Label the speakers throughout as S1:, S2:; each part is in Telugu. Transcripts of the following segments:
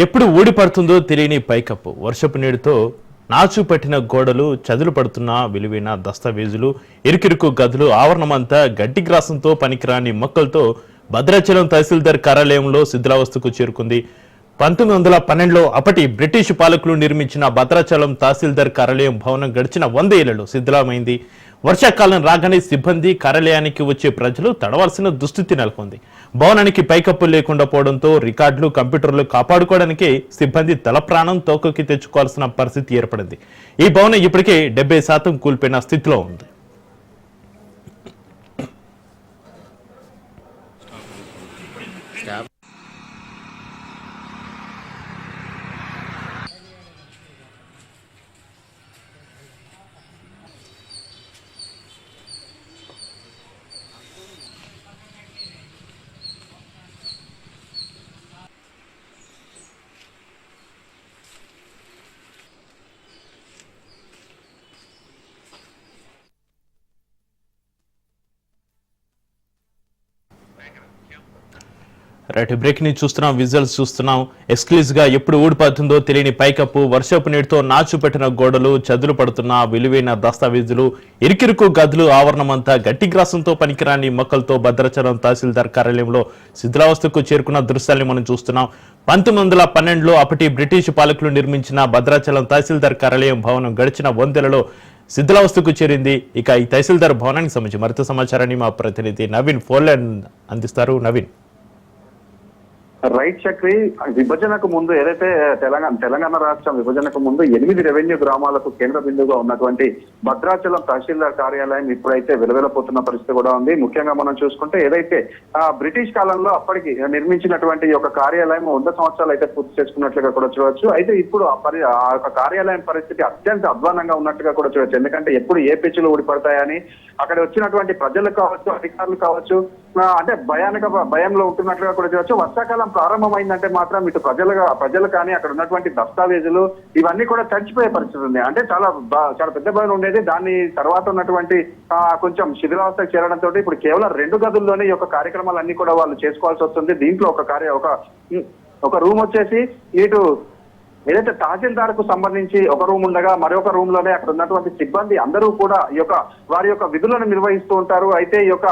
S1: ఎప్పుడు ఊడిపడుతుందో తెలియని పైకప్పు, వర్షపు నీటితో నాచు పట్టిన గోడలు, చదులు పడుతున్న విలువైన దస్తావేజులు, ఇరుకిరుకు గదులు, ఆవరణమంతా గడ్డి గ్రాసంతో పనికిరాని మొక్కలతో భద్రాచలం తహసీల్దార్ కార్యాలయంలో శిథిలావస్థకు చేరుకుంది. 1912లో అప్పటి బ్రిటిష్ పాలకులు నిర్మించిన భద్రాచలం తహసీల్దార్ కార్యాలయం భవనం గడిచిన 100 ఏళ్లలో శిథిలమైంది. వర్షాకాలం రాగానే సిబ్బంది కార్యాలయానికి వచ్చే ప్రజలు తడవలసిన దుస్థితి నెలకొంది. భవనానికి పైకప్పు లేకుండా పోవడంతో రికార్డులు, కంప్యూటర్లు కాపాడుకోవడానికి సిబ్బంది తల ప్రాణం తోకకి తెచ్చుకోవాల్సిన పరిస్థితి ఏర్పడింది. ఈ భవనం ఇప్పటికే 70% కూలిపోయిన స్థితిలో ఉంది. రైట్, బ్రేక్ ని చూస్తున్నాం, విజువల్స్ చూస్తున్నాం. ఎక్స్క్లూజివ్ గా ఎప్పుడు ఊడిపోతుందో తెలియని పైకప్పు, వర్షపు నీటితో నాచు పెట్టిన గోడలు, చదులు పడుతున్న విలువైన దస్తావేజులు, ఇరుకిరుకు గదులు, ఆవరణమంతా గట్టి గ్రాసంతో పనికిరాని మొక్కలతో భద్రాచలం తహసీల్దార్ కార్యాలయంలో శిథిలావస్థకు చేరుకున్న దృశ్యాన్ని మనం చూస్తున్నాం. 1912లో అప్పటి బ్రిటిష్ పాలకులు నిర్మించిన భద్రాచలం తహసీల్దార్ కార్యాలయం భవనం గడిచిన 100 ఏళ్లలో శిథిలావస్థకు చేరింది. ఇక ఈ తహసీల్దార్ భవనానికి సంబంధించి మరింత సమాచారాన్ని మా ప్రతినిధి నవీన్ ఫోన్లైన్ అందిస్తారు. నవీన్.
S2: రైట్ చక్రి, విభజనకు ముందు ఏదైతే తెలంగాణ రాష్ట్రం విభజనకు ముందు 8 రెవెన్యూ గ్రామాలకు కేంద్ర బిందువుగా ఉన్నటువంటి భద్రాచలం తహసీల్దార్ కార్యాలయం ఇప్పుడైతే వెలువెలపోతున్న పరిస్థితి కూడా ఉంది. ముఖ్యంగా మనం చూసుకుంటే ఏదైతే బ్రిటిష్ కాలంలో అప్పటికి నిర్మించినటువంటి ఒక కార్యాలయం 100 సంవత్సరాలు అయితే పూర్తి చేసుకున్నట్లుగా కూడా చూడవచ్చు. అయితే ఇప్పుడు ఆ యొక్క కార్యాలయం పరిస్థితి అత్యంత అధ్వానంగా ఉన్నట్టుగా కూడా చూడవచ్చు. ఎందుకంటే ఎప్పుడు ఏ పెచ్చులు ఊడిపడతాయని అక్కడ వచ్చినటువంటి ప్రజలు కావచ్చు, అధికారులు కావచ్చు, అంటే భయంలో ఉంటున్నట్లుగా కూడా చూడవచ్చు. వర్షాకాలం ప్రారంభమైందంటే మాత్రం ఇటు ప్రజలు కానీ అక్కడ ఉన్నటువంటి దస్తావేజులు ఇవన్నీ కూడా తడిచిపోయే పరిస్థితి ఉంది. అంటే చాలా పెద్ద భయం ఉండేది. దాని తర్వాత ఉన్నటువంటి కొంచెం శిథిలావస్థకు చేరడంతో ఇప్పుడు కేవలం 2 గదుల్లోనే ఈ యొక్క కార్యక్రమాలన్నీ కూడా వాళ్ళు చేసుకోవాల్సి వస్తుంది. దీంట్లో ఒక రూమ్ వచ్చేసి ఇటు ఏదైతే తహసీల్దార్ కు సంబంధించి ఒక రూమ్ ఉండగా మరొక రూమ్ లోనే అక్కడ ఉన్నటువంటి సిబ్బంది అందరూ కూడా వారి యొక్క విధులను నిర్వహిస్తూ ఉంటారు. అయితే ఈ యొక్క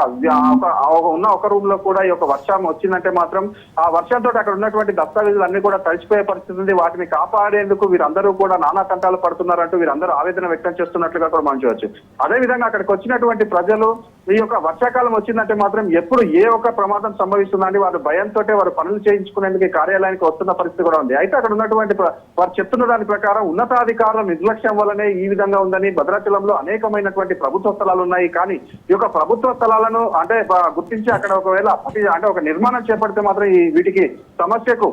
S2: ఒక రూమ్ లో కూడా ఈ యొక్క వర్షం వచ్చిందంటే మాత్రం ఆ వర్షంతో అక్కడ ఉన్నటువంటి దస్తావేజులు అన్ని కూడా తడిచిపోయే పరిస్థితి ఉంది. వాటిని కాపాడేందుకు వీరందరూ కూడా నానా తంటాలు పడుతున్నారంటూ వీరందరూ ఆవేదన వ్యక్తం చేస్తున్నట్లుగా కూడా మనం చూడవచ్చు. అదే విధంగా అక్కడికి వచ్చినటువంటి ప్రజలు ఈ యొక్క వర్షాకాలం వచ్చిందంటే మాత్రం ఎప్పుడు ఏ ఒక్క ప్రమాదం సంభవిస్తుందండి వారు భయంతో వారు పనులు చేయించుకునేందుకు కార్యాలయానికి వస్తున్న పరిస్థితి కూడా ఉంది. అయితే అక్కడ ఉన్నటువంటి వారు చెప్తున్న దాని ప్రకారం ఉన్నతాధికారుల నిర్లక్ష్యం వల్లనే ఈ విధంగా ఉందని, భద్రాచలంలో అనేకమైనటువంటి ప్రభుత్వ స్థలాలు ఉన్నాయి, కానీ ఈ యొక్క ప్రభుత్వ స్థలాలను అంటే గుర్తించి అక్కడ ఒకవేళ అంటే ఒక నిర్మాణం చేపడితే మాత్రం వీటికి సమస్యకు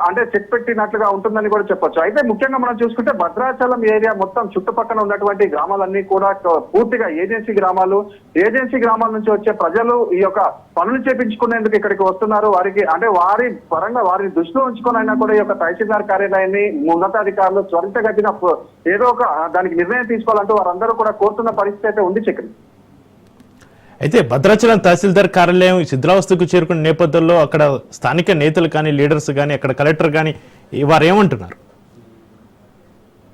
S2: అంటే చెక్ పెట్టినట్లుగా ఉంటుందని కూడా చెప్పొచ్చు. అయితే ముఖ్యంగా మనం చూసుకుంటే భద్రాచలం ఏరియా మొత్తం చుట్టుపక్కల ఉన్నటువంటి గ్రామాలన్నీ కూడా పూర్తిగా ఏజెన్సీ గ్రామాల నుంచి వచ్చే ప్రజలు ఈ యొక్క పనులు చేపించుకునేందుకు ఇక్కడికి వస్తున్నారు. వారికి అంటే వారి పరంగా వారిని దృష్టిలో ఉంచుకొని అయినా కూడా ఈ యొక్క తహసీల్దార్ కార్యాలయాన్ని ఉన్నతాధికారులు త్వరితగతిన ఏదో ఒక దానికి నిర్ణయం తీసుకోవాలంటూ వారందరూ కూడా కోరుతున్న పరిస్థితి అయితే ఉంది. చక్రి,
S1: అయితే భద్రాచలం తహసీల్దార్ కార్యాలయం శిథిలావస్థకు చేరుకున్న నేపథ్యంలో అక్కడ స్థానిక నేతలు కానీ, లీడర్స్ కానీ, అక్కడ కలెక్టర్ కానీ వారు ఏమంటున్నారు?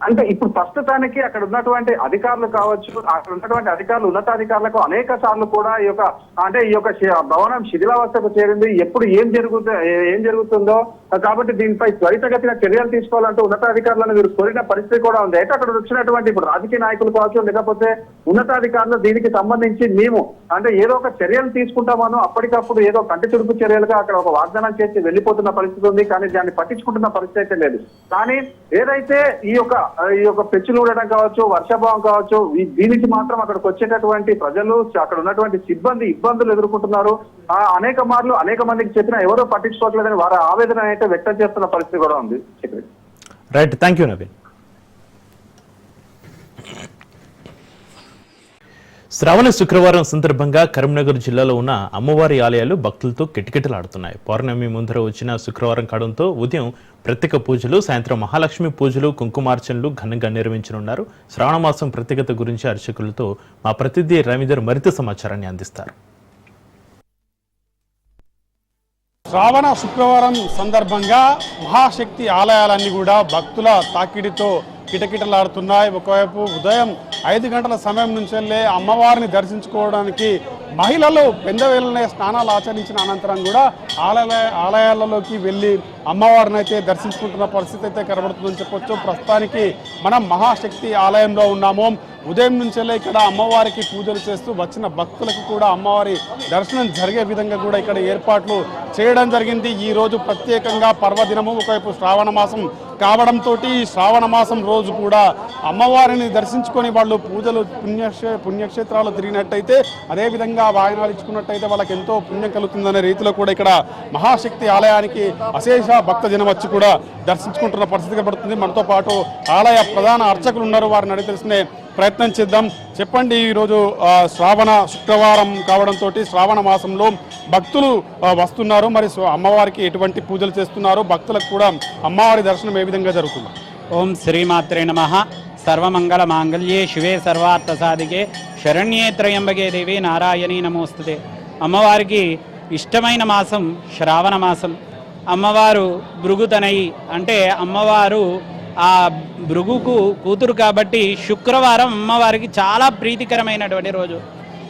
S2: అంటే ఇప్పుడు ప్రస్తుతానికి అక్కడ ఉన్నటువంటి అధికారులు కావచ్చు, అక్కడ ఉన్నటువంటి అధికారులు ఉన్నతాధికారులకు అనేక సార్లు కూడా ఈ యొక్క భవనం శిథిలావస్థకు చేరింది, ఎప్పుడు ఏం జరుగుతుందో కాబట్టి దీనిపై త్వరితగతిన చర్యలు తీసుకోవాలంటూ ఉన్నతాధికారులను వీరు కోరిన పరిస్థితి కూడా ఉంది. అయితే అక్కడ వచ్చినటువంటి ఇప్పుడు రాజకీయ నాయకులు కావచ్చు, లేకపోతే ఉన్నతాధికారులు దీనికి సంబంధించి మేము అంటే ఏదో ఒక చర్యలు తీసుకుంటామనో అప్పటికప్పుడు ఏదో కంటి తుడుపు చర్యలుగా అక్కడ ఒక వాగ్దానం చేసి వెళ్లిపోతున్న పరిస్థితి ఉంది. కానీ దాన్ని పట్టించుకుంటున్న పరిస్థితి అయితే లేదు. కానీ ఏదైతే ఈ యొక్క పెచ్చులు ఊడడం కావచ్చు, వర్షాభావం కావచ్చు, దీనికి మాత్రం అక్కడికి వచ్చేటటువంటి ప్రజలు, అక్కడ ఉన్నటువంటి సిబ్బంది ఇబ్బందులు ఎదుర్కొంటున్నారు. అనేక మందికి చెప్పినా ఎవరో పట్టించుకోవట్లేదని వారి ఆవేదన అయితే వ్యక్తం చేస్తున్న పరిస్థితి కూడా ఉంది.
S1: Right, thank you Naveen. శ్రావణ శుక్రవారం సందర్భంగా కరీంనగర్ జిల్లాలో ఉన్న అమ్మవారి ఆలయాలు భక్తులతో కిటకిటలాడుతున్నాయి. పౌర్ణమి ముందర వచ్చిన శుక్రవారం కావడంతో ఉదయం ప్రత్యేక పూజలు, సాయంత్రం మహాలక్ష్మి పూజలు, కుంకుమార్చనలు ఘనంగా నిర్వహించనున్నారు. శ్రావణ మాసం ప్రత్యేకత గురించి అర్చకులతో మా ప్రతినిధి రవీందర్ మరింత సమాచారాన్ని అందిస్తారు.
S3: శ్రావణ శుక్రవారం సందర్భంగా మహాశక్తి ఆలయాలన్నీ కూడా భక్తుల తాకిడితో కిటకిటలాడుతున్నాయి. ఒకవైపు ఉదయం 5 గంటల సమయం నుంచి వెళ్ళే అమ్మవారిని దర్శించుకోవడానికి మహిళలు పెందవేళనే స్నానాలు ఆచరించిన అనంతరం కూడా ఆలయాలలోకి వెళ్ళి అమ్మవారిని అయితే దర్శించుకుంటున్న పరిస్థితి అయితే కనబడుతుందని చెప్పొచ్చు. ప్రస్తుతానికి మనం మహాశక్తి ఆలయంలో ఉన్నాము. ఉదయం నుంచెల్లే ఇక్కడ అమ్మవారికి పూజలు చేస్తూ వచ్చిన భక్తులకు కూడా అమ్మవారి దర్శనం జరిగే విధంగా కూడా ఇక్కడ ఏర్పాట్లు చేయడం జరిగింది. ఈ రోజు ప్రత్యేకంగా పర్వదినము, ఒకవైపు శ్రావణ మాసం కావడంతో ఈ శ్రావణ మాసం రోజు కూడా అమ్మవారిని దర్శించుకొని వాళ్ళు పూజలు పుణ్యక్షేత్రాలు తిరిగినట్టయితే, అదేవిధంగా వాయనాలు ఇచ్చుకున్నట్టయితే వాళ్ళకి ఎంతో పుణ్యం కలుగుతుందనే రీతిలో కూడా ఇక్కడ మహాశక్తి ఆలయానికి అశేష భక్తజనం వచ్చి కూడా దర్శించుకుంటున్న పరిస్థితి కనబడుతుంది. మనతో పాటు ఆలయ ప్రధాన అర్చకులు ఉన్నారు, వారిని అడిగి తెలుసుకునే ప్రయత్నం చేద్దాం. చెప్పండి, ఈరోజు శ్రావణ శుక్రవారం కావడంతో శ్రావణ మాసంలో భక్తులు వస్తున్నారు, మరి అమ్మవారికి ఎటువంటి పూజలు చేస్తున్నారు, భక్తులకు కూడా అమ్మవారి దర్శనం ఏ విధంగా జరుగుతుంది?
S4: ఓం శ్రీమాత్రే నమః. సర్వమంగళ మాంగళ్యే శివే సర్వార్థ సాధికే శరణ్యే త్రయంబకే దేవి నారాయణీ నమోస్తుతే. అమ్మవారికి ఇష్టమైన మాసం శ్రావణ మాసం. అమ్మవారు భృగుతనయి అంటే అమ్మవారు ఆ భృగుకు కూతురు కాబట్టి శుక్రవారం అమ్మవారికి చాలా ప్రీతికరమైనటువంటి రోజు.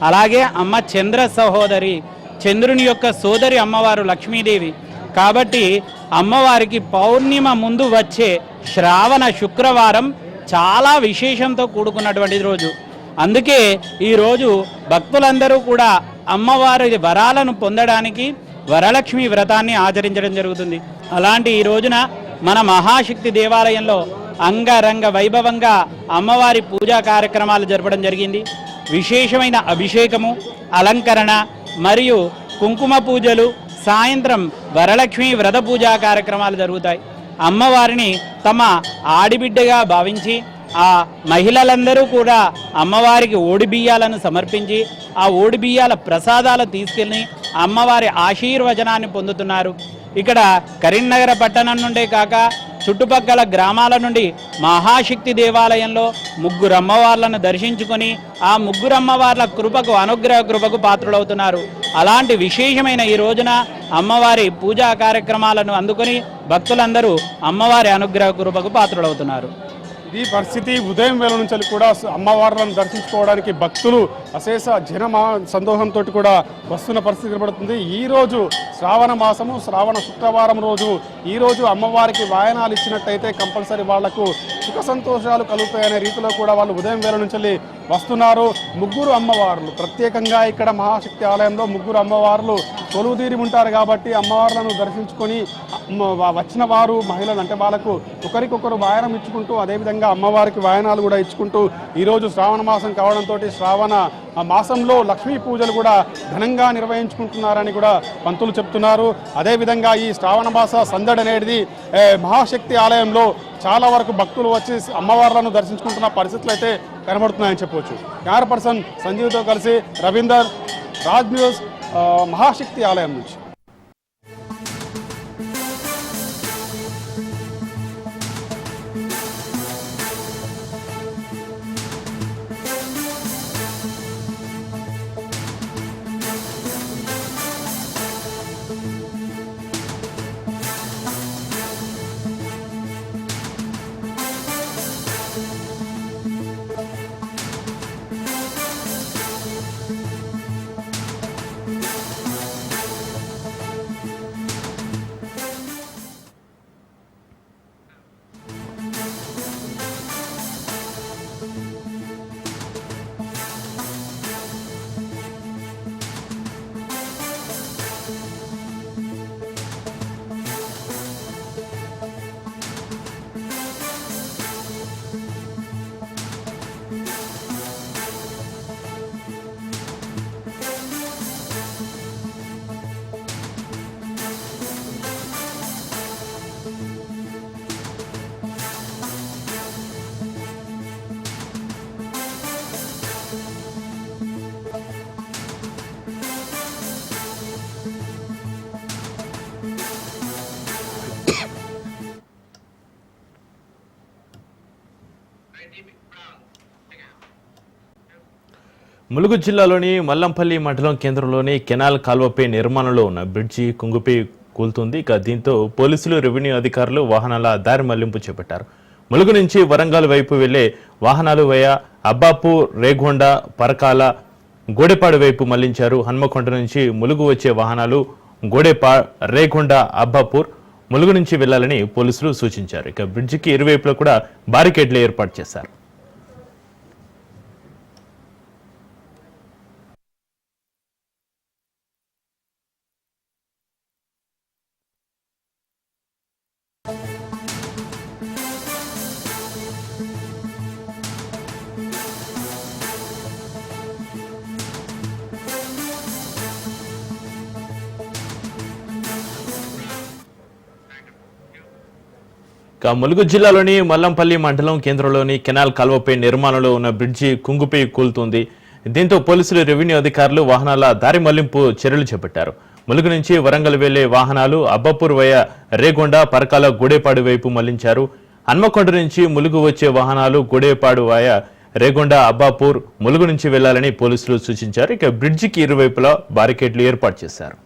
S4: అలాగే అమ్మ చంద్ర సహోదరి, చంద్రుని యొక్క సోదరి అమ్మవారు లక్ష్మీదేవి కాబట్టి అమ్మవారికి పౌర్ణిమ ముందు వచ్చే శ్రావణ శుక్రవారం చాలా విశేషంతో కూడుకున్నటువంటి రోజు. అందుకే ఈరోజు భక్తులందరూ కూడా అమ్మవారి వరాలను పొందడానికి వరలక్ష్మి వ్రతాన్ని ఆచరించడం జరుగుతుంది. అలాంటి ఈ రోజున మన మహాశక్తి దేవాలయంలో అంగరంగ వైభవంగా అమ్మవారి పూజా కార్యక్రమాలు జరపడం జరిగింది. విశేషమైన అభిషేకము, అలంకరణ మరియు కుంకుమ పూజలు, సాయంత్రం వరలక్ష్మి వ్రత పూజా కార్యక్రమాలు జరుగుతాయి. అమ్మవారిని తమ ఆడిబిడ్డగా భావించి ఆ మహిళలందరూ కూడా అమ్మవారికి ఓడిబియ్యాలను సమర్పించి ఆ ఓడిబియ్యాల ప్రసాదాలు తీసుకెళ్ళి అమ్మవారి ఆశీర్వచనాన్ని పొందుతున్నారు. ఇక్కడ కరీంనగర్ పట్టణం నుండే కాక చుట్టుపక్కల గ్రామాల నుండి మహాశక్తి దేవాలయంలో 3 అమ్మవార్లను దర్శించుకొని ఆ 3 అమ్మవార్ల కృపకు, అనుగ్రహ కృపకు పాత్రులవుతున్నారు. అలాంటి విశేషమైన ఈ రోజున అమ్మవారి పూజా కార్యక్రమాలను అందుకొని భక్తులందరూ అమ్మవారి అనుగ్రహ కృపకు పాత్రులవుతున్నారు.
S3: ఈ పరిస్థితి ఉదయం వేళ నుంచి కూడా అమ్మవార్లను దర్శించుకోవడానికి భక్తులు అశేష సందోహంతో కూడా వస్తున్న పరిస్థితి కనబడుతుంది. ఈ రోజు శ్రావణ మాసము, శ్రావణ శుక్రవారం రోజు ఈ రోజు అమ్మవారికి వాయనాలు ఇచ్చినట్టయితే కంపల్సరీ వాళ్లకు సుఖ సంతోషాలు కలుగుతాయనే రీతిలో కూడా వాళ్ళు ఉదయం వేళ నుంచి వస్తున్నారు. 3 అమ్మవార్లు ప్రత్యేకంగా ఇక్కడ మహాశక్తి ఆలయంలో 3 అమ్మవార్లు కొలువుదీరి ఉంటారు కాబట్టి అమ్మవార్లను దర్శించుకొని వచ్చిన వారు మహిళలు అంటే వాళ్ళకు ఒకరికొకరు వాయనం ఇచ్చుకుంటూ, అదేవిధంగా అమ్మవారికి వాయనాలు కూడా ఇచ్చుకుంటూ ఈరోజు శ్రావణ మాసం కావడంతో శ్రావణ మాసంలో లక్ష్మీ పూజలు కూడా ఘనంగా నిర్వహించుకుంటున్నారని కూడా పంతులు చెప్తున్నారు. అదేవిధంగా ఈ శ్రావణ మాస సందడి అనేది మహాశక్తి ఆలయంలో చాలా వరకు భక్తులు వచ్చి అమ్మవార్లను దర్శించుకుంటున్న పరిస్థితులు అయితే కనబడుతున్నాయని చెప్పవచ్చు. కెమెరా పర్సన్ సంజీవ్తో కలిసి రవీందర్, రాజ్ న్యూస్, మహాశక్తి ఆలయం నుంచి.
S1: ములుగు జిల్లాలోని మల్లంపల్లి మండలం కేంద్రంలోని కెనాల్ కాల్వపై నిర్మాణంలో ఉన్న బ్రిడ్జి కూలుతుంది. ఇక దీంతో పోలీసులు, రెవెన్యూ అధికారులు వాహనాల దారి మళ్లింపు చేపట్టారు. ములుగు నుంచి వరంగల్ వైపు వెళ్లే వాహనాలు వయా అబ్బాపూర్, రేగొండ, పరకాల, గోడెపాడు వైపు మళ్లించారు. హన్మకొండ నుంచి ములుగు వచ్చే వాహనాలు రేగొండ, అబ్బాపూర్, ములుగు నుంచి వెళ్లాలని పోలీసులు సూచించారు. ఇక బ్రిడ్జికి ఇరువైపులా కూడా బారికేడ్లు ఏర్పాటు చేశారు. ములుగు జిల్లాలోని మల్లంపల్లి మండలం కేంద్రంలోని కెనాల్ కాల్వపై నిర్మాణంలో ఉన్న బ్రిడ్జి కుంగిపోయి కూలుతుంది. దీంతో పోలీసులు, రెవెన్యూ అధికారులు వాహనాల దారి మళ్లింపు చర్యలు చేపట్టారు. ములుగు నుంచి వరంగల్ వెళ్లే వాహనాలు అబ్బాపూర్ వయా రేగొండ, పరకాల, గూడేపాడు వైపు మళ్లించారు. హన్మకొండ నుంచి ములుగు వచ్చే వాహనాలు గూడేపాడు వయా రేగొండ, అబ్బాపూర్, ములుగు నుంచి వెళ్లాలని పోలీసులు సూచించారు. ఇక బ్రిడ్జికి ఇరువైపులా బారికేడ్లు ఏర్పాటు చేశారు.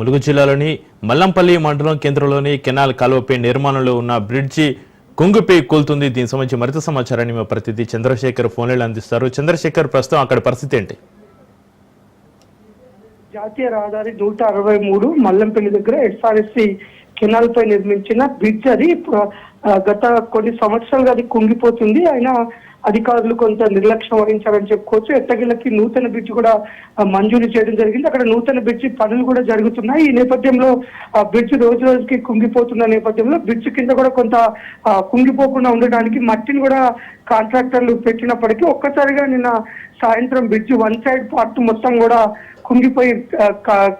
S1: ములుగు జిల్లాలోని మల్లంపల్లి మండలం కేంద్రంలోని కెనాల్ కాలువపై నిర్మాణంలో ఉన్న బ్రిడ్జి కుంగిపోయి కూలుతుంది. దీనికి సంబంధించి మరింత సమాచారాన్ని మా ప్రతినిధి చంద్రశేఖర్ ఫోన్లో అందిస్తారు. చంద్రశేఖర్, ప్రస్తుతం అక్కడ పరిస్థితి ఏంటి?
S5: జాతీయ రహదారి 163 మల్లంపల్లి దగ్గర ఎస్ఆర్ఎస్సి కెనాల్ పై నిర్మించిన బ్రిడ్జ్ అది గత కొన్ని సంవత్సరాలుగా అది కుంగిపోతుంది. అయినా అధికారులు కొంత నిర్లక్ష్యం వహించారని చెప్పుకోవచ్చు. ఎట్టకేలకి నూతన బ్రిడ్జ్ కూడా మంజూరు చేయడం జరిగింది. అక్కడ నూతన బ్రిడ్జ్ పనులు కూడా జరుగుతున్నాయి. ఈ నేపథ్యంలో బ్రిడ్జ్ రోజు రోజుకి కుంగిపోతున్న నేపథ్యంలో బ్రిడ్జ్ కింద కూడా కొంత కుంగిపోకుండా ఉండడానికి మట్టిని కూడా కాంట్రాక్టర్లు పెట్టినప్పటికీ ఒక్కసారిగా నిన్న సాయంత్రం బ్రిడ్జ్ వన్ సైడ్ పార్ట్ మొత్తం కూడా కుంగిపోయి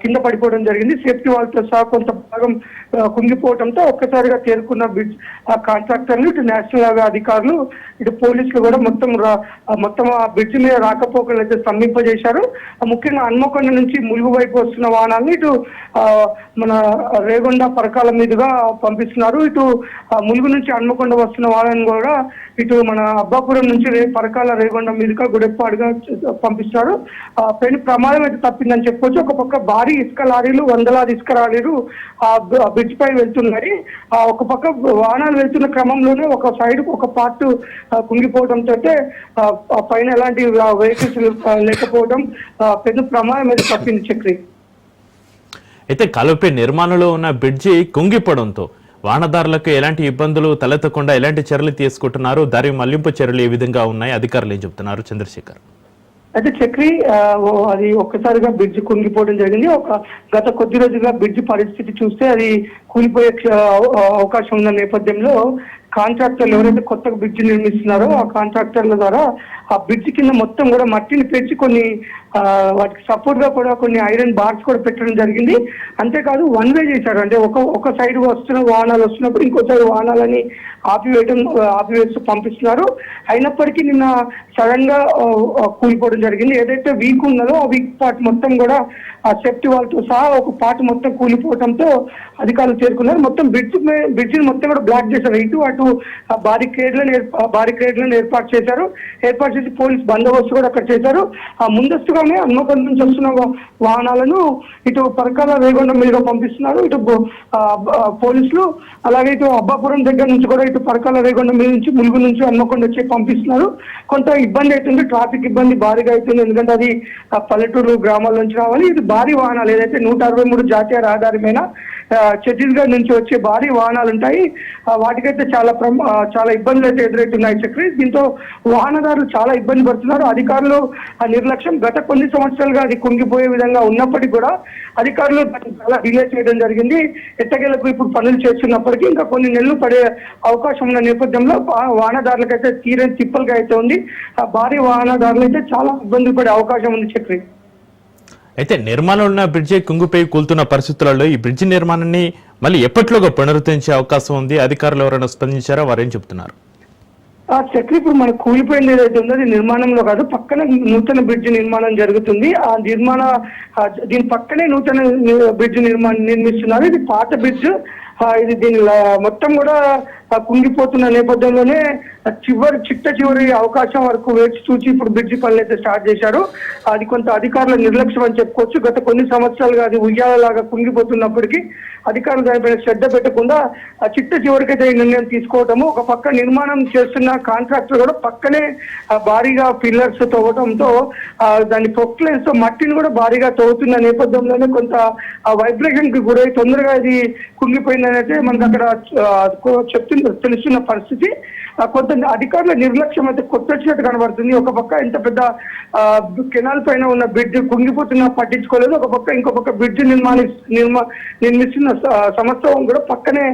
S5: కింద పడిపోవడం జరిగింది. సేఫ్టీ వాళ్ళతో సహా కొంత భాగం కుంగిపోవడంతో ఒక్కసారిగా తేరుకున్న బ్రిడ్జ్ కాంట్రాక్టర్లు, ఇటు నేషనల్ హైవే అధికారులు, ఇటు పోలీసులు కూడా మొత్తం ఆ బ్రిడ్జ్ మీద రాకపోకలు అయితే స్తంభింపజేశారు. ముఖ్యంగా హన్మకొండ నుంచి ములుగు వైపు వస్తున్న వాహనాలను ఇటు మన రేగొండ, పరకాల మీదుగా పంపిస్తున్నారు. ఇటు ములుగు నుంచి హన్మకొండ వస్తున్న వాహనాలను కూడా ఇటు మన అబ్బాపురం నుంచి పరకాల, రేగొండ మీదుగా గుడెప్పాడుగా పంపిస్తున్నారు. పెను ప్రమాదం అయితే తప్పిందని చెప్పుకోవచ్చు. ఒక పక్క భారీ ఇసుక లారీలు, వందలాది ఇసుక లారీలు ఆ బ్రిడ్జ్ పై వెళ్తున్నాయి. ఒక పక్క వాహనాలు వెళ్తున్న క్రమంలోనే ఒక సైడ్ ఒక పార్ట్ కుంగిపోవడంతో పైన ఎలాంటి వెహికల్స్ లేకపోవడం పెద్ద ప్రమాదం అయితే తప్పింది. చక్రి
S1: అయితే కాలువపై నిర్మాణంలో ఉన్న బ్రిడ్జి కుంగిపోవడంతో వాహనదారులకు ఎలాంటి ఇబ్బందులు తలెత్తకుండా ఎలాంటి చర్యలు తీసుకుంటున్నారు? దారి మళ్లింపు చర్యలు ఏ విధంగా ఉన్నాయి? అధికారులు ఏం చెప్తున్నారు? చంద్రశేఖర్,
S5: అయితే చక్రి అది ఒక్కసారిగా బ్రిడ్జ్ కుంగిపోవడం జరిగింది. గత కొద్ది రోజులుగా బ్రిడ్జ్ పరిస్థితి చూస్తే అది కూలిపోయే అవకాశం ఉన్న నేపథ్యంలో కాంట్రాక్టర్లు ఎవరైతే కొత్తగా బ్రిడ్జ్ నిర్మిస్తున్నారో ఆ కాంట్రాక్టర్ల ద్వారా ఆ బ్రిడ్జ్ కింద మొత్తం కూడా మట్టిని పెంచి కొన్ని వాటికి సపోర్ట్ గా కూడా కొన్ని ఐరన్ బార్స్ కూడా పెట్టడం జరిగింది. అంతేకాదు వన్ వే చేశారు. అంటే ఒక సైడ్ వస్తున్న వాహనాలు వస్తున్నప్పుడు ఇంకో సైడ్ వాహనాలని ఆపివేస్తూ పంపిస్తున్నారు. అయినప్పటికీ నిన్న సడన్ గా కూలిపోవడం జరిగింది. ఏదైతే వీక్ ఉన్నదో ఆ వీక్ పార్ట్ మొత్తం కూడా ఆ సేఫ్టీ వాళ్ళతో సహా ఒక పార్ట్ మొత్తం కూలిపోవడంతో అధికారులు చేరుకున్నారు. మొత్తం బ్రిడ్జ్ మొత్తం కూడా బ్లాక్ చేశారు. ఇటు అటు బారికేడ్లను ఏర్పాటు చేశారు. ఏర్పాటు చేసి పోలీస్ బందోబస్తు కూడా అక్కడ చేశారు. ముందస్తుగానే హన్మకొండ నుంచి వస్తున్న వాహనాలను ఇటు పరకాల, రేగొండ మీద పంపిస్తున్నారు. ఇటు పోలీసులు అలాగే ఇటు అబ్బాపురం దగ్గర నుంచి కూడా ఇటు పరకాల, రేగొండ మీద నుంచి ములుగు నుంచి హన్మకొండ వచ్చి పంపిస్తున్నారు. కొంత ఇబ్బంది అవుతుంది, ట్రాఫిక్ ఇబ్బంది భారీగా అవుతుంది. ఎందుకంటే అది పల్లెటూరు గ్రామాల నుంచి రావాలి. ఇది భారీ వాహనాలు ఏదైతే 163 జాతీయ రహదారి మీద ఛత్తీస్గఢ్ నుంచి వచ్చే భారీ వాహనాలు ఉంటాయి. వాటికైతే చాలా ఇబ్బందులు అయితే ఎదురవుతున్నాయి చక్రి. దీంతో వాహనదారులు చాలా ఇబ్బంది పడుతున్నారు. అధికారులు ఆ నిర్లక్ష్యం గత కొన్ని సంవత్సరాలుగా అది కుంగిపోయే విధంగా ఉన్నప్పటికీ కూడా అధికారులు చాలా డిలే చేయడం జరిగింది. ఎట్టకేలకు ఇప్పుడు పనులు చేస్తున్నప్పటికీ ఇంకా కొన్ని నెలలు పడే అవకాశం ఉన్న నేపథ్యంలో వాహనదారులకైతే తీరని తిప్పలుగా అయితే ఉంది. ఆ భారీ వాహనదారులు అయితే చాలా ఇబ్బంది పడే అవకాశం ఉంది చక్రి.
S1: అయితే నిర్మాణంలో ఉన్న బ్రిడ్జి కుంగిపోయి కూలుతున్న పరిస్థితులలో ఈ బ్రిడ్జి నిర్మాణాన్ని మళ్ళీ ఎప్పట్లోగా పునరుద్ధరించే అవకాశం ఉంది? అధికారులు ఎవరైనా స్పందించారా? వారేం చెప్తున్నారు?
S5: చక్రి ఇప్పుడు మనకు కూలిపోయింది ఏదైతే ఉందో అది నిర్మాణంలో కాదు, పక్కన నూతన బ్రిడ్జ్ నిర్మాణం జరుగుతుంది. ఆ దీని పక్కనే నూతన బ్రిడ్జ్ నిర్మిస్తున్నారు. ఇది పాత బ్రిడ్జ్ ఇది దీని మొత్తం కూడా కుంగిపోతున్న నేపథ్యంలోనే చివరి అవకాశం వరకు వేచి చూచి ఇప్పుడు బ్రిడ్జి పనులు అయితే స్టార్ట్ చేశారు. అది కొంత అధికారుల నిర్లక్ష్యం అని చెప్పుకోవచ్చు. గత కొన్ని సంవత్సరాలుగా అది ఉయ్యాలలాగా కుంగిపోతున్నప్పటికీ అధికారులు దానిపైన శ్రద్ధ పెట్టకుండా చివరికైతే ఈ నిర్ణయం తీసుకోవటము. ఒక పక్క నిర్మాణం చేస్తున్న కాంట్రాక్టర్ కూడా పక్కనే భారీగా పిల్లర్స్ తవ్వడంతో దాని ప్రొక్లైన్స్ తో మట్టిని కూడా భారీగా తవ్వుతున్న నేపథ్యంలోనే కొంత వైబ్రేషన్ కి గురై తొందరగా ఇది కుంగిపోయిందని అయితే మనకు అక్కడ తెలుస్తున్న పరిస్థితి. కొంత అధికారుల నిర్లక్ష్యం అయితే కొట్టొచ్చినట్టు కనబడుతుంది. ఒక పక్క ఇంత పెద్ద కెనాల్ పైన ఉన్న బ్రిడ్జ్ కుంగిపోతున్నా పట్టించుకోలేదు. ఒక పక్క ఇంకో పక్క బ్రిడ్జ్ నిర్మిస్తున్న సంస్థ కూడా పక్కనే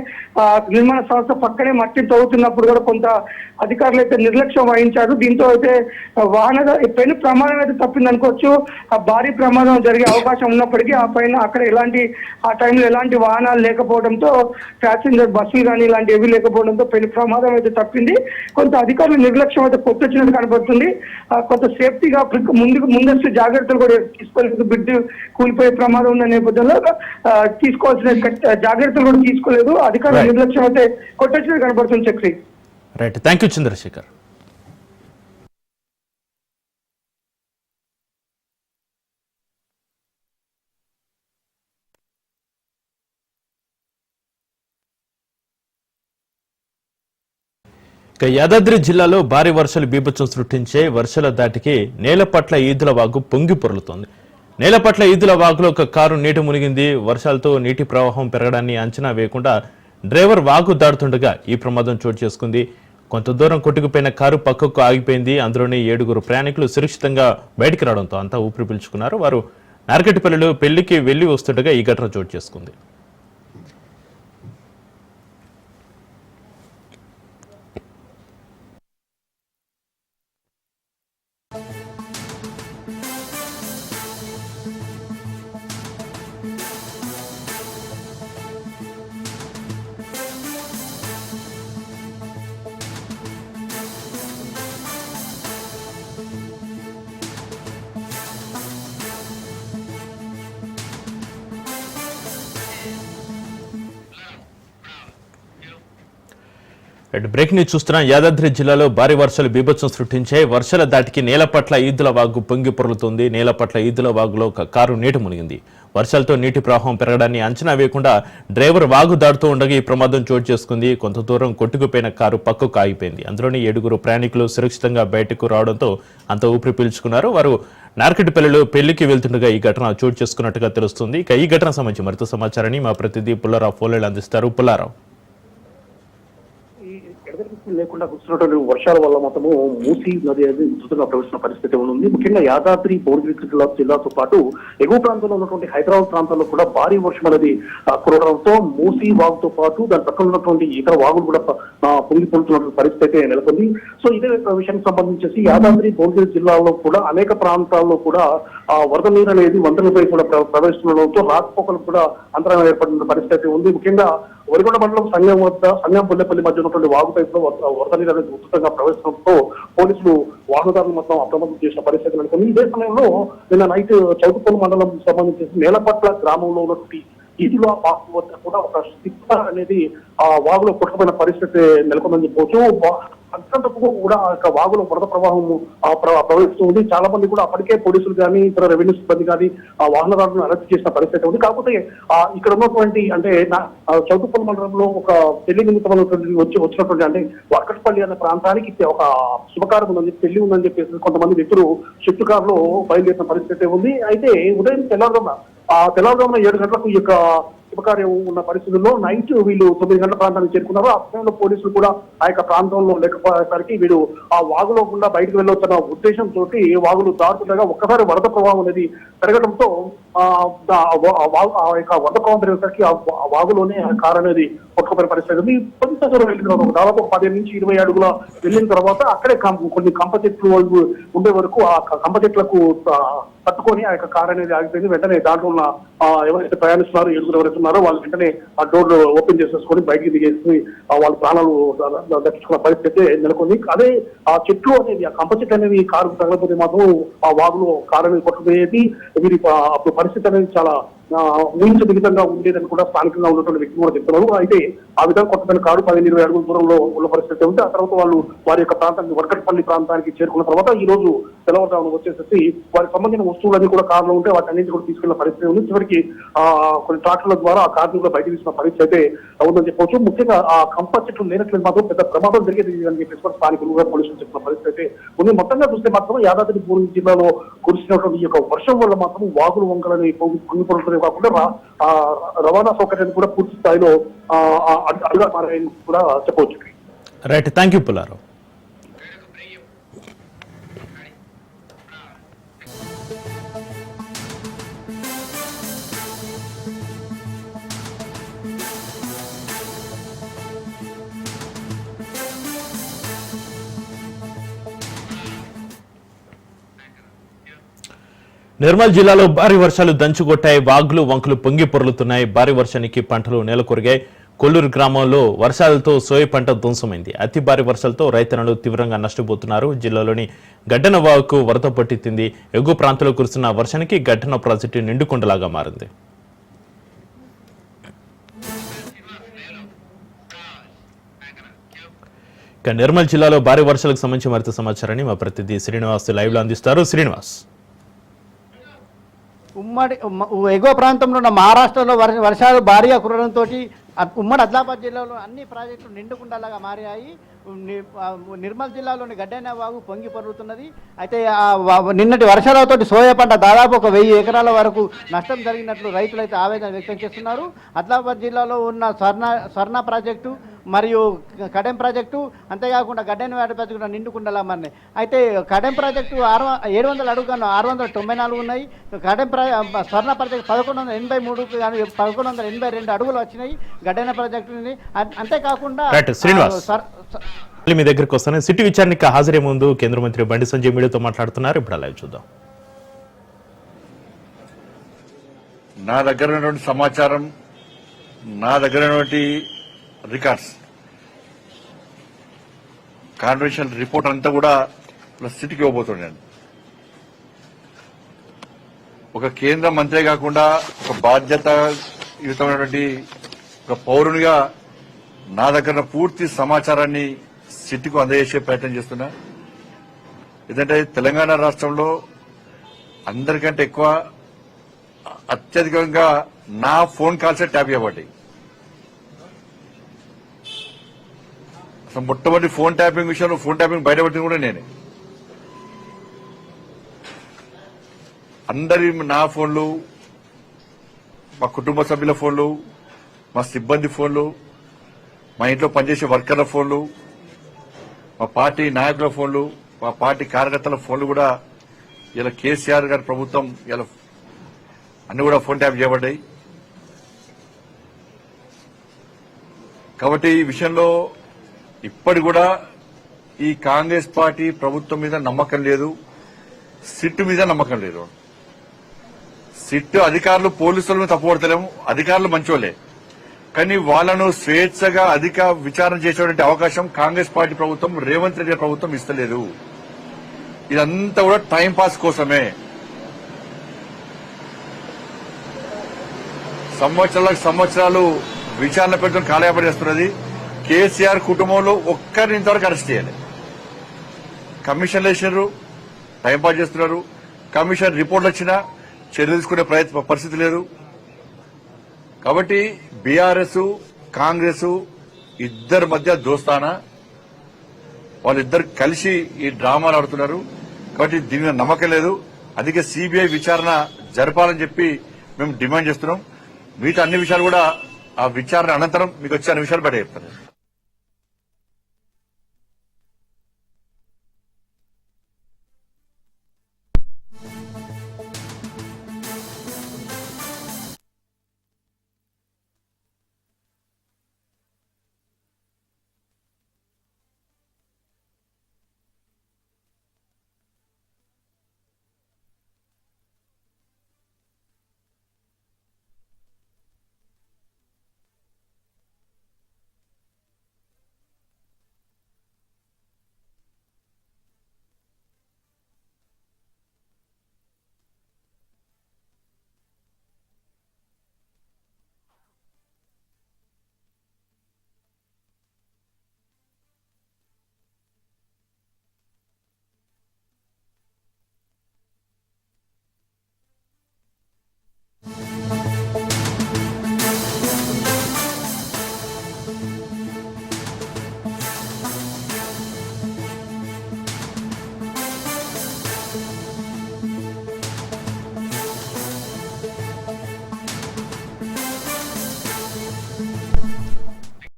S5: నిర్మాణ సంస్థ పక్కనే మట్టిని తవ్వుతున్నప్పుడు కూడా కొంత అధికారులు అయితే నిర్లక్ష్యం వహించారు. దీంతో అయితే పెను ప్రమాదం అయితే తప్పింది అనుకోవచ్చు. భారీ ప్రమాదం జరిగే అవకాశం ఉన్నప్పటికీ అక్కడ ఆ టైంలో ఎలాంటి వాహనాలు లేకపోవడంతో ప్యాసింజర్ బస్సులు కానీ ఇలాంటి ఏవి లేకపోవడంతో పెను ప్రమాదం అయితే తప్పింది. కొంత అధికారుల నిర్లక్ష్యం అయితే కొట్టొచ్చినట్టు కనబడుతుంది. కొంత సేఫ్టీగా ముందస్తు జాగ్రత్తలు కూడా తీసుకోలేదు. బ్రిడ్జ్ కూలిపోయే ప్రమాదం ఉన్న నేపథ్యంలో తీసుకోవాల్సిన జాగ్రత్తలు కూడా తీసుకోలేదు. అధికారుల నిర్లక్ష్యం అయితే కొట్టొచ్చినట్టు కనబడుతుంది. Chakri
S1: right, thank you Chandrashekar. ఇక యాదాద్రి జిల్లాలో భారీ వర్షాలు బీభత్సం సృష్టించే వర్షాల దాటికి నేలపట్ల ఈదుల వాగు పొంగి పొర్లుతోంది. నేలపట్ల ఈదుల వాగులో ఒక కారు నీటి మునిగింది. వర్షాలతో నీటి ప్రవాహం పెరగడాన్ని అంచనా వేయకుండా డ్రైవర్ వాగు దాటుతుండగా ఈ ప్రమాదం చోటు చేసుకుంది. కొంత దూరం కొట్టుకుపోయిన కారు పక్కకు ఆగిపోయింది. అందులోని 7 ప్రయాణికులు సురక్షితంగా బయటికి రావడంతో అంతా ఊపిరి పీల్చుకున్నారు. వారు నార్కెట్పల్లిలో పెళ్లికి వెళ్లి వస్తుండగా ఈ ఘటన చోటు చేసుకుంది. బ్రేక్ న్యూస్ చూస్తున్నాం. యాదాద్రి జిల్లాలో భారీ వర్షాలు బీభత్సం సృష్టించాయి. వర్షాల దాటికి నేలపట్ల ఈదుల వాగు పొంగి పొర్లుతుంది. నేలపట్ల ఈదుల వాగులో ఒక కారు నీటి మునిగింది. వర్షాలతో నీటి ప్రవాహం పెరగడాన్ని అంచనా వేయకుండా డ్రైవర్ వాగు దాటుతూ ఉండగా ఈ ప్రమాదం చోటు చేసుకుంది. కొంత దూరం కొట్టుకుపోయిన కారు పక్కకు ఆగిపోయింది. అందులోని 7 ప్రయాణికులు సురక్షితంగా బయటకు రావడంతో అంత ఊపిరి పీల్చుకున్నారు. వారు నార్కెట్పల్లిలో పెళ్లికి వెళ్తుండగా ఈ ఘటన చోటు చేసుకున్నట్టుగా తెలుస్తుంది. ఇక ఈ ఘటన సంబంధించి మరింత సమాచారాన్ని మా ప్రతినిధి పుల్లారావు ఫోన్లో అందిస్తారు. పుల్లారావు,
S6: లేకుండా కురుస్తున్నటువంటి వర్షాల వల్ల మొత్తము మూసీ నది అనేది ఉధృతంగా ప్రవహిస్తున్న పరిస్థితి ఉంది. ముఖ్యంగా యాదాద్రి భువనగిరి జిల్లాతో పాటు ఎగువ ప్రాంతంలో ఉన్నటువంటి హైదరాబాద్ ప్రాంతాల్లో కూడా భారీ వర్షం అనేది కురవడంతో మూసీ వాగుతో పాటు దాని పక్కన ఉన్నటువంటి ఇతర వాగులు కూడా పొంగి పొందుతున్నటువంటి పరిస్థితి నెలకొంది. సో ఇదే విషయానికి సంబంధించి యాదాద్రి భువనగిరి జిల్లాలో కూడా అనేక ప్రాంతాల్లో కూడా వరద నీరు అనేది వంతెనపై కూడా ప్రవహిస్తుండడంతో రాకపోకలు కూడా అంతరాయం ఏర్పడిన పరిస్థితి ఉంది. ముఖ్యంగా వరిగొండ మండలం సంగం బొల్లెపల్లి మధ్య ఉన్నటువంటి వాగుపైపులో వరద నీరు అనేది ఉధృతంగా ప్రవేశంతో పోలీసులు వాహనదారులు మొత్తం అప్రమత్తం చేసిన పరిస్థితి నెలకొంది. ఇదే సమయంలో నిన్న నైట్ చౌటుపల్లి మండలం సంబంధించి నేలపట్ల గ్రామంలో ఉన్నటువంటి ఈదుల వాగు వద్ద కూడా ఒక సిప్ప అనేది వాగులో కొట్టుకుపోయిన పరిస్థితి నెలకొందని చెప్పవచ్చు. అంతకు కూడా వాగులో వరద ప్రవాహం ప్రవహిస్తుంది. చాలా మంది కూడా అప్పటికే పోలీసులు కానీ ఇతర రెవెన్యూ సిబ్బంది కానీ వాహనదారులను అరెస్ట్ చేసిన పరిస్థితి ఉంది. కాకపోతే ఇక్కడ ఉన్నటువంటి అంటే చౌటుపల్లి మండలంలో ఒక పెళ్లి నిమిత్తమైనటువంటి వచ్చినటువంటి అంటే వర్కట్పల్లి అనే ప్రాంతానికి ఒక శుభకార్యం ఉందని పెళ్లి ఉందని చెప్పేసి కొంతమంది వ్యక్తులు షిఫ్ట్ కారులో బయలుదేరిన పరిస్థితి ఉంది. అయితే ఉదయం తెల్లవారుజామున 7 గంటలకు ఈ యొక్క శుభకార్యం ఉన్న పరిస్థితుల్లో నైట్ వీళ్ళు 9 గంటల ప్రాంతానికి చేరుకున్నారు. ఆ సమయంలో పోలీసులు కూడా ఆ యొక్క ప్రాంతంలో లేకపోయేసరికి వీళ్ళు ఆ వాగులో గుండా బయటకు వెళ్ళొచ్చిన ఉద్దేశంతో వాగులు దాటుతుండగా ఒక్కసారి వరద ప్రవాహం అనేది పెరగడంతో ఆ యొక్క వరద ప్రవాహం పెరిగేసరికి ఆ వాగులోనే కారు అనేది కొట్టుకుపోయిన పరిస్థితి ఉంది. కొంత దూరం వెళ్ళిన తర్వాత దాదాపు 15 నుంచి 20 అడుగుల వెళ్ళిన తర్వాత అక్కడే కొన్ని కంప చెట్లు ఉండే వరకు ఆ కంప చెట్లకు పట్టుకొని ఆ యొక్క కారు అనేది ఆగిపోయింది. వెంటనే దాంట్లో ఉన్న ఎవరైతే ప్రయాణిస్తున్నారో 7 ఎవరైతే ఉన్నారో వాళ్ళు వెంటనే ఆ డోర్ ఓపెన్ చేసేసుకొని బయటికి దిగేసి వాళ్ళ ప్రాణాలు దక్కించుకున్న పరిస్థితి నెలకొంది. అదే ఆ చెట్లు అనేది ఆ కంప చెట్లు అనేవి కారు తగలపోతే మాత్రం ఆ వాగులో కారు అనేది కొట్టుకుపోయేది. వీరి అప్పుడు పరిస్థితి అనేది చాలా ఊహించే విధంగా ఉండేదని కూడా స్థానికంగా ఉన్నటువంటి వ్యక్తులు కూడా చెప్తున్నారు. అయితే ఆ విధంగా కొత్తపల్లి కారు 15-20 అడుగుల దూరంలో ఉన్న పరిస్థితి ఉంది. ఆ తర్వాత వాళ్ళు వారి యొక్క ప్రాంతానికి వరకట్పల్లి ప్రాంతానికి చేరుకున్న తర్వాత ఈ రోజు తెల్లవారుజామున వచ్చేసి వారికి సంబంధించిన వస్తువులన్నీ కూడా కారులో ఉంటే వాటి అన్నింటి కూడా తీసుకెళ్లిన పరిస్థితి ఉంది. చివరికి కొన్ని ట్రాక్టర్ల ద్వారా ఆ కార్ని కూడా బయట తీసిన పరిస్థితి అయితే ఉందని చెప్పవచ్చు. ముఖ్యంగా ఆ కంప చెట్లు లేనట్లేదు మాత్రం పెద్ద ప్రమాదం జరిగేది అని చెప్పేసి కూడా స్థానికులుగా పోలీసులు చెప్పిన పరిస్థితి అయితే ఉంది. మొత్తంగా చూస్తే మాత్రం యాదాద్రి భువనగిరి జిల్లాలో కురిసినటువంటి ఈ యొక్క వర్షం వల్ల మాత్రం వాగులు వంకలని పొంగిపడటమే కాకుండా రవాణా సౌకర్యాన్ని కూడా పూర్తి స్థాయిలో అడుగా మారాయని కూడా చెప్పవచ్చు.
S1: Right, thank you Pullarao. Nirmal జిల్లాలో భారీ వర్షాలు దంచుకొట్టాయి. వాగులు వంకలు పొంగి పొర్లుతున్నాయి. భారీ వర్షానికి పంటలు నేలకొరిగాయి. కొల్లూరు గ్రామంలో వర్షాలతో సోయ పంట ధ్వంసమైంది. అతి భారీ వర్షాలతో రైతన్నలు తీవ్రంగా నష్టపోతున్నారు. జిల్లాలోని గడ్డన వాగుకు వరద పట్టింది. ఎగువ ప్రాంతంలో కురుస్తున్న వర్షానికి గడ్డన ప్రాజెక్టు నిండుకొండలాగా మారింది. ఇక నిర్మల్ జిల్లాలో భారీ వర్షాలకు సంబంధించి మరింత సమాచారాన్ని మా ప్రతినిధి శ్రీనివాస్ లైవ్ లో అందిస్తారు. శ్రీనివాస్,
S7: ఎగువ ప్రాంతంలో ఉన్న మహారాష్ట్రలో వర్షాలు భారీగా కురవడంతో ఉమ్మడి ఆదిలాబాద్ జిల్లాలో అన్ని ప్రాజెక్టులు నిండుకుండలాగా మారాయి. నిర్మల్ జిల్లాలోని గడ్డైన వాగు పొంగి పొరులుతున్నది. అయితే నిన్నటి వర్షాలతో సోయా పంట దాదాపు 1000 ఎకరాల వరకు నష్టం జరిగినట్లు రైతులైతే ఆవేదన వ్యక్తం చేస్తున్నారు. ఆదిలాబాద్ జిల్లాలో ఉన్న స్వర్ణ ప్రాజెక్టు మరియు కడెం ప్రాజెక్టు, అంతేకాకుండా గడ్డైన వాటి ప్రాజెక్టు నిండుకుండలా మారినాయి. అయితే కడెం ప్రాజెక్టు 700 అడుగుగా 694 ఉన్నాయి. స్వర్ణ ప్రాజెక్టు 1183 కానీ 1182 అడుగులు వచ్చినాయి గడ్డైన ప్రాజెక్టు. అంతేకాకుండా
S1: మీ దగ్గరికి వస్తాను. సిటీ విచారణకి హాజరే ముందు కేంద్ర మంత్రి బండి సంజయ్ మీడియాతో మాట్లాడుతున్నారు. ఇప్పుడు లైవ్ చూద్దాం.
S8: నా దగ్గర ఉన్నటువంటి సమాచారం, నా దగ్గర ఉన్నటువంటి రికార్డ్స్, కాన్ఫిడెన్షియల్ రిపోర్ట్ అంతా కూడా సిటీకి ఇవ్వబోతున్నాను. ఒక కేంద్ర మంత్రి కాకుండా ఒక బాధ్యతాయుతమైనటువంటి ఒక పౌరునిగా నా దగ్గర పూర్తి సమాచారాన్ని సిటీకి అందజేసే ప్రయత్నం చేస్తున్నా. ఎందుకంటే తెలంగాణ రాష్ట్రంలో అందరికంటే ఎక్కువ అత్యధికంగా నా ఫోన్ కాల్సే ట్యాప్ చేయబడ్డాయి. అసలు మొట్టమొదటి ఫోన్ ట్యాపింగ్ విషయంలో ఫోన్ ట్యాపింగ్ బయటపడింది కూడా నేనే. అందరి నా ఫోన్లు, మా కుటుంబ సభ్యుల ఫోన్లు, మా సిబ్బంది ఫోన్లు, మా ఇంట్లో పనిచేసే వర్కర్ల ఫోన్లు, మా పార్టీ నాయకుల ఫోన్లు, మా పార్టీ కార్యకర్తల ఫోన్లు కూడా ఇలా కేసీఆర్ గారి ప్రభుత్వం ఇలా అన్ని కూడా ఫోన్ ట్యాప్ చేయబడ్డాయి. కాబట్టి ఈ విషయంలో ఇప్పటి కూడా ఈ కాంగ్రెస్ పార్టీ ప్రభుత్వం మీద నమ్మకం లేదు, సిట్ మీద నమ్మకం లేదు. సిట్ అధికారులు పోలీసుల మీద తప్పుపడతలేము, అధికారులు మంచోళ్లే, కానీ వాళ్లను స్వేచ్ఛగా అధిక విచారణ చేసేటువంటి అవకాశం కాంగ్రెస్ పార్టీ ప్రభుత్వం, రేవంత్ రెడ్డి ప్రభుత్వం ఇస్తలేదు. ఇదంతా కూడా టైం పాస్ కోసమే. సంవత్సరాలు విచారణ పెడుతున్న కాలయాపన చేస్తున్నది. కేసీఆర్ కుటుంబంలో ఒక్కరిని ఇంతవరకు అరెస్ట్ చేయాలి. కమిషన్లు వేసినారు, టైంపాస్ చేస్తున్నారు. కమిషన్ రిపోర్ట్లు వచ్చినా చర్యలు తీసుకునే పరిస్థితి లేదు. కాబట్టి బీఆర్ఎస్ కాంగ్రెస్ ఇద్దరి మధ్య దోస్తానా, వాళ్ళిద్దరు కలిసి ఈ డ్రామాలు ఆడుతున్నారు. కాబట్టి దీని మీద నమ్మకం లేదు. అందుకే సిబిఐ విచారణ జరపాలని చెప్పి మేము డిమాండ్ చేస్తున్నాం. మిగతా అన్ని విషయాలు కూడా ఆ విచారణ అనంతరం మీకు వచ్చే అన్ని విషయాలు బయట చెప్తారు.